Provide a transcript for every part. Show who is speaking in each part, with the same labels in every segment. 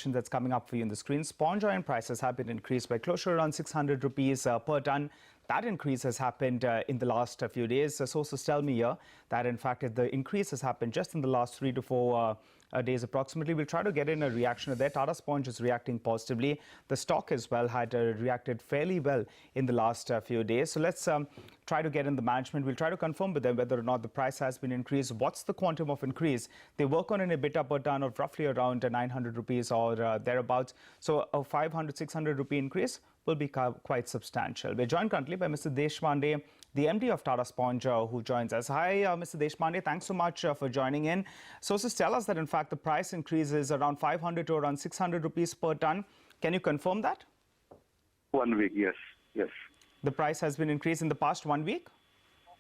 Speaker 1: question that's coming up for you on the screen. Sponge oil prices have been increased by close to around 600 rupees per ton. That increase has happened in the last few days. Sources tell me here that, in fact, the increase has happened just in the last 3 to 4 days approximately. We'll try to get in a reaction there. Tata Sponge is reacting positively. The stock as well had reacted fairly well in the last few days. So let's try to get in the management. We'll try to confirm with them whether or not the price has been increased. What's the quantum of increase? They work on an EBITDA per ton of roughly around 900 rupees or thereabouts. So a 500, 600 rupee increase will be quite substantial. We're joined currently by Mr. Deshpande, the MD of Tata Sponge, who joins us. Hi, Mr. Deshpande. Thanks so much for joining in. Sources tell us that, in fact, the price increase is around 500 to around 600 rupees per ton. Can you confirm that?
Speaker 2: 1 week, yes, yes.
Speaker 1: The price has been increased in the past 1 week?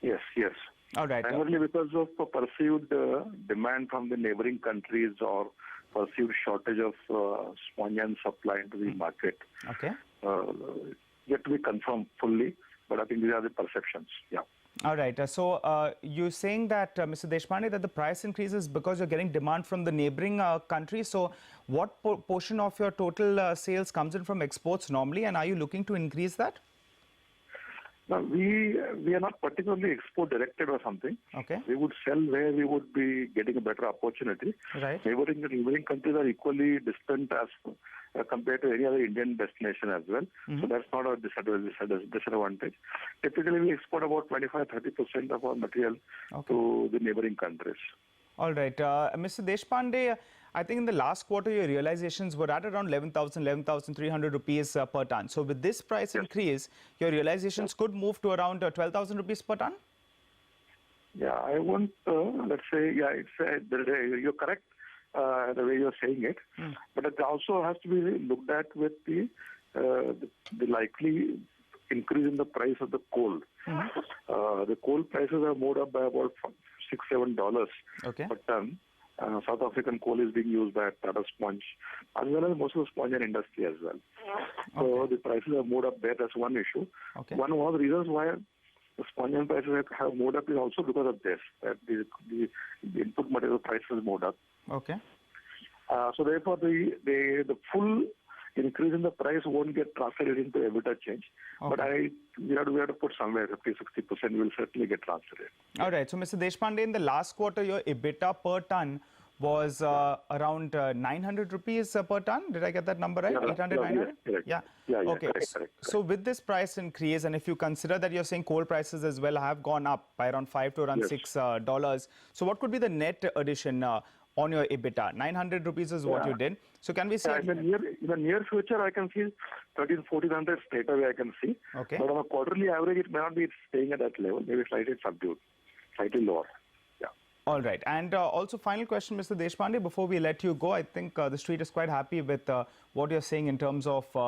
Speaker 2: Yes, yes.
Speaker 1: All right.
Speaker 2: Primarily because of perceived demand from the neighboring countries or perceived shortage of sponge and supply into the market.
Speaker 1: Okay.
Speaker 2: Yet to be confirmed fully, but I think these are the perceptions. Yeah.
Speaker 1: All right. So you're saying that, Mr. Deshpande, that the price increases because you're getting demand from the neighboring countries. So what portion of your total sales comes in from exports normally, and are you looking to increase that?
Speaker 2: Now, we are not particularly export directed or something.
Speaker 1: Okay.
Speaker 2: We would sell where we would be getting a better opportunity.
Speaker 1: Right.
Speaker 2: Neighboring countries are equally distant as compared to any other Indian destination as well. Mm-hmm. So that's not a disadvantage. Typically, we export about 25-30% of our material to the neighboring countries.
Speaker 1: All right. Mr. Deshpande, I think in the last quarter, your realizations were at around 11,300 rupees per ton. So with this price increase, your realizations could move to around 12,000 rupees per ton?
Speaker 2: Yeah, I won't, let's say, yeah, you're correct the way you're saying it. But it also has to be looked at with the likely increase in the price of the coal. The coal prices have moved up by about $6-7 per ton. South African coal is being used by Tata Sponge, as well as most of the sponge industry as well. So the prices have moved up there. That's one issue. One of the reasons why the sponge prices have moved up is also because of this, that the input material prices moved up.
Speaker 1: Okay.
Speaker 2: So therefore, the full increase in the price won't get translated into EBITDA change. But we have to put somewhere 50-60% will certainly get translated.
Speaker 1: All right. So, Mr. Deshpande, in the last quarter, your EBITDA per ton was around 900 rupees per ton. Did I get that number right? 800, 900?
Speaker 2: Yeah.
Speaker 1: Okay.
Speaker 2: Correct.
Speaker 1: So with this price increase, and if you consider that you're saying coal prices as well have gone up by around $5 to around $6, so what could be the net addition on your EBITDA? 900 rupees is what you did. So can we say...
Speaker 2: in the near future, I can see 1,300-1,400 straight away I can see.
Speaker 1: Okay.
Speaker 2: But on a quarterly average, it may not be staying at that level, maybe slightly subdued, slightly lower. Yeah.
Speaker 1: All right. And also, final question, Mr. Deshpande, before we let you go, I think the street is quite happy with what you're saying in terms of the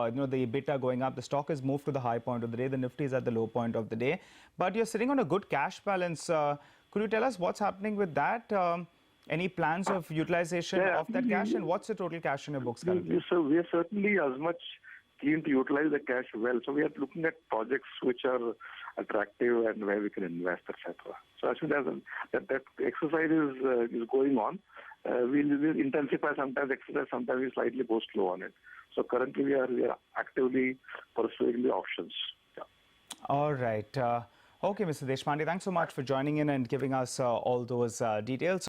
Speaker 1: EBITDA going up. The stock has moved to the high point of the day. The Nifty is at the low point of the day. But you're sitting on a good cash balance. Could you tell us what's happening with that? Any plans of utilization of that cash, and what's the total cash in your books currently?
Speaker 2: So we are certainly as much keen to utilize the cash well. So we are looking at projects which are attractive and where we can invest, etc. So I think that exercise is going on. We'll intensify sometimes exercise, sometimes we slightly go slow on it. So currently we are actively pursuing the options. Yeah.
Speaker 1: All right. Okay, Mr. Deshpande, thanks so much for joining in and giving us all those details.